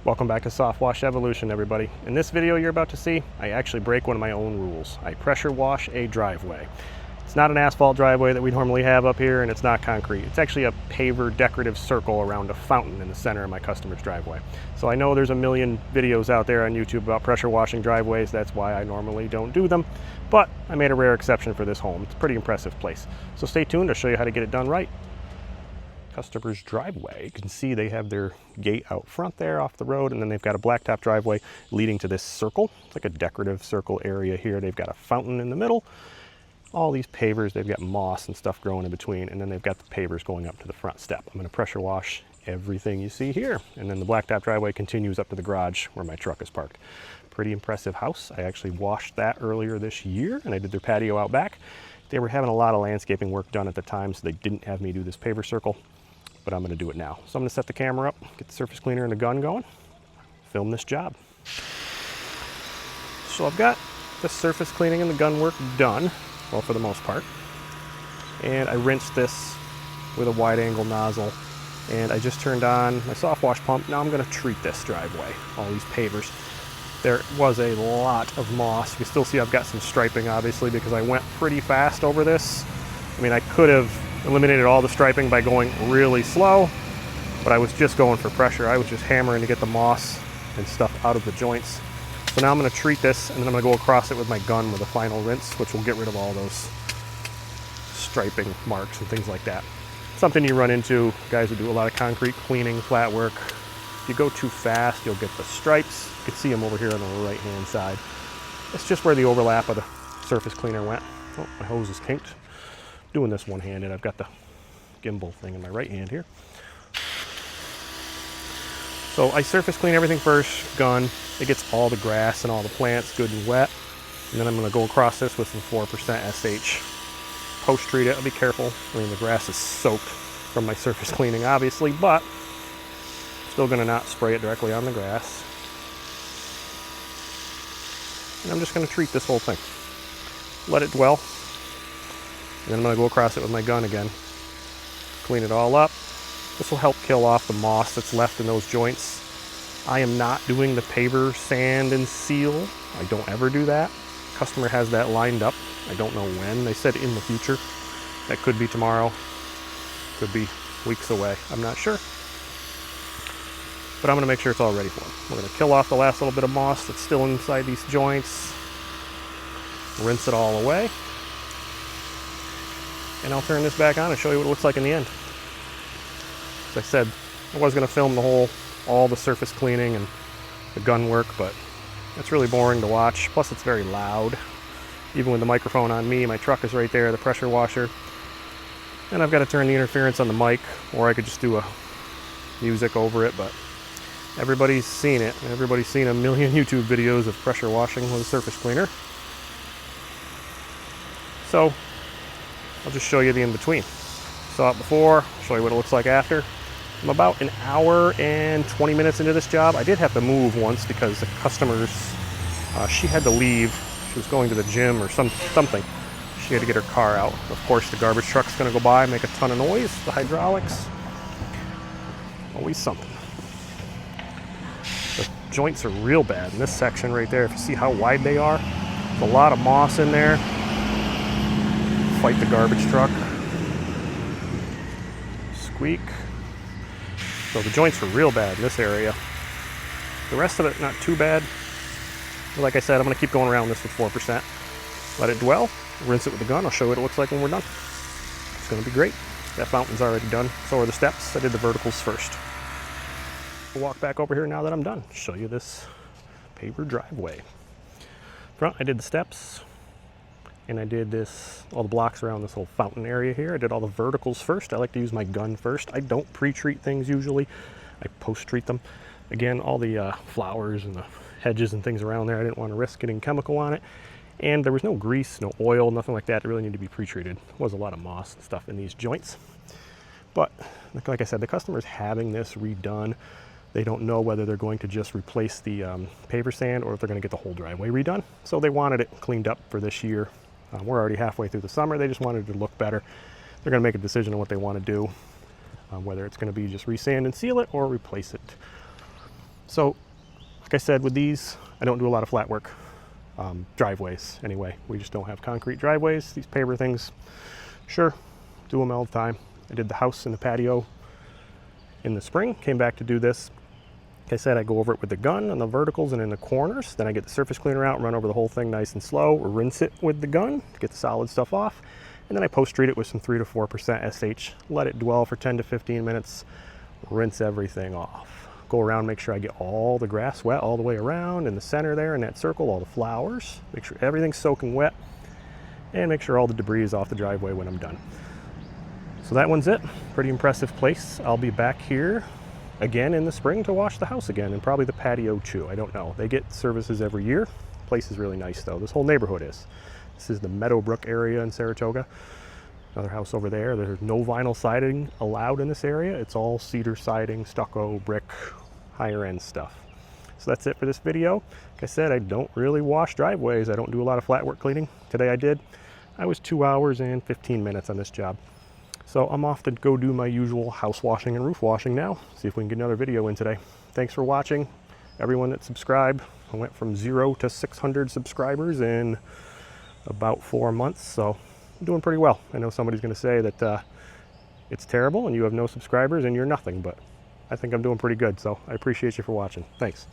Welcome back to Soft Wash Evolution, everybody. In this video you're about to see, I actually break one of my own rules. I pressure wash a driveway. It's not an asphalt driveway that we normally have up here, and it's not concrete. It's actually a paver decorative circle around a fountain in the center of my customer's driveway. So I know there's a million videos out there on YouTube about pressure washing driveways. That's why I normally don't do them. But I made a rare exception for this home. It's a pretty impressive place. So stay tuned, I'll show you how to get it done right. Customer's driveway. You can see they have their gate out front there off the road, and then they've got a blacktop driveway leading to this circle. It's like a decorative circle area here. They've got a fountain in the middle. All these pavers, they've got moss and stuff growing in between, and then they've got the pavers going up to the front step. I'm going to pressure wash everything you see here, and then the blacktop driveway continues up to the garage where my truck is parked. Pretty impressive house. I actually washed that earlier this year, and I did their patio out back. They were having a lot of landscaping work done at the time, so they didn't have me do this paver circle, but I'm going to do it now. So I'm going to set the camera up, get the surface cleaner and the gun going, film this job. So I've got the surface cleaning and the gun work done, well, for the most part. And I rinsed this with a wide angle nozzle, and I just turned on my soft wash pump. Now I'm going to treat this driveway, all these pavers. There was a lot of moss. You can still see I've got some striping, obviously, because I went pretty fast over this. I mean, I could have eliminated all the striping by going really slow, but I was just going for pressure. I was just hammering to get the moss and stuff out of the joints. So now I'm going to treat this, and then I'm going to go across it with my gun with a final rinse, which will get rid of all those striping marks and things like that. Something you run into, guys who do a lot of concrete cleaning, flat work. If you go too fast, you'll get the stripes. You can see them over here on the right-hand side. It's just where the overlap of the surface cleaner went. Oh, my hose is kinked. Doing this one-handed. I've got the gimbal thing in my right hand here. So I surface clean everything first, gun. It gets all the grass and all the plants good and wet. And then I'm going to go across this with some 4% SH. Post-treat it. I'll be careful. I mean, the grass is soaked from my surface cleaning, obviously, but still going to not spray it directly on the grass. And I'm just going to treat this whole thing. Let it dwell. And then I'm going to go across it with my gun again. Clean it all up. This will help kill off the moss that's left in those joints. I am not doing the paver sand and seal. I don't ever do that. Customer has that lined up. I don't know when. They said in the future. That could be tomorrow. Could be weeks away. I'm not sure. But I'm going to make sure it's all ready for them. We're going to kill off the last little bit of moss that's still inside these joints. Rinse it all away. And I'll turn this back on and show you what it looks like in the end. As I said, I was going to film all the surface cleaning and the gun work, but it's really boring to watch. Plus it's very loud. Even with the microphone on me, my truck is right there, the pressure washer. And I've got to turn the interference on the mic, or I could just do a music over it, but everybody's seen it. Everybody's seen a million YouTube videos of pressure washing with a surface cleaner. So I'll just show you the in-between. Saw it before, show you what it looks like after. I'm about an hour and 20 minutes into this job. I did have to move once because the customer's, she had to leave. She was going to the gym or something. She had to get her car out. Of course, the garbage truck's gonna go by, make a ton of noise, the hydraulics. Always something. The joints are real bad in this section right there. If you see how wide they are, there's a lot of moss in there. Fight the garbage truck. Squeak. So the joints are real bad in this area. The rest of it, not too bad. But like I said, I'm going to keep going around this with 4%. Let it dwell. Rinse it with the gun. I'll show you what it looks like when we're done. It's going to be great. That fountain's already done. So are the steps. I did the verticals first. We'll walk back over here now that I'm done. Show you this paver driveway. Front, I did the steps. And I did all the blocks around this whole fountain area here. I did all the verticals first. I like to use my gun first. I don't pre-treat things usually. I post-treat them. Again, all the flowers and the hedges and things around there, I didn't want to risk getting chemical on it. And there was no grease, no oil, nothing like that. It really needed to be pre-treated. There was a lot of moss and stuff in these joints. But like I said, the customer's having this redone. They don't know whether they're going to just replace the paver sand or if they're going to get the whole driveway redone. So they wanted it cleaned up for this year. We're already halfway through the summer. They just wanted it to look better. They're going to make a decision on what they want to do, whether it's going to be just resand and seal it or replace it. So, like I said, with these, I don't do a lot of flat work. Driveways, anyway. We just don't have concrete driveways. These paver things, sure, do them all the time. I did the house and the patio in the spring, came back to do this. Like I said, I go over it with the gun on the verticals and in the corners. Then I get the surface cleaner out and run over the whole thing nice and slow, or rinse it with the gun to get the solid stuff off. And then I post-treat it with some 3 to 4% SH, let it dwell for 10 to 15 minutes, rinse everything off. Go around, make sure I get all the grass wet all the way around in the center there in that circle, all the flowers. Make sure everything's soaking wet, and make sure all the debris is off the driveway when I'm done. So that one's it. Pretty impressive place. I'll be back here again in the spring to wash the house again, and probably the patio too. I don't know. They get services every year. Place is really nice though. This whole neighborhood is. This is the Meadowbrook area in Saratoga. Another house over there. There's no vinyl siding allowed in this area. It's all cedar siding, stucco, brick, higher end stuff. So that's it for this video. Like I said, I don't really wash driveways. I don't do a lot of flat work cleaning. Today I did. I was 2 hours and 15 minutes on this job. So I'm off to go do my usual house washing and roof washing now. See if we can get another video in today. Thanks for watching. Everyone that subscribed. I went from 0 to 600 subscribers in about 4 months, so I'm doing pretty well. I know somebody's going to say that it's terrible and you have no subscribers and you're nothing, but I think I'm doing pretty good, so I appreciate you for watching. Thanks.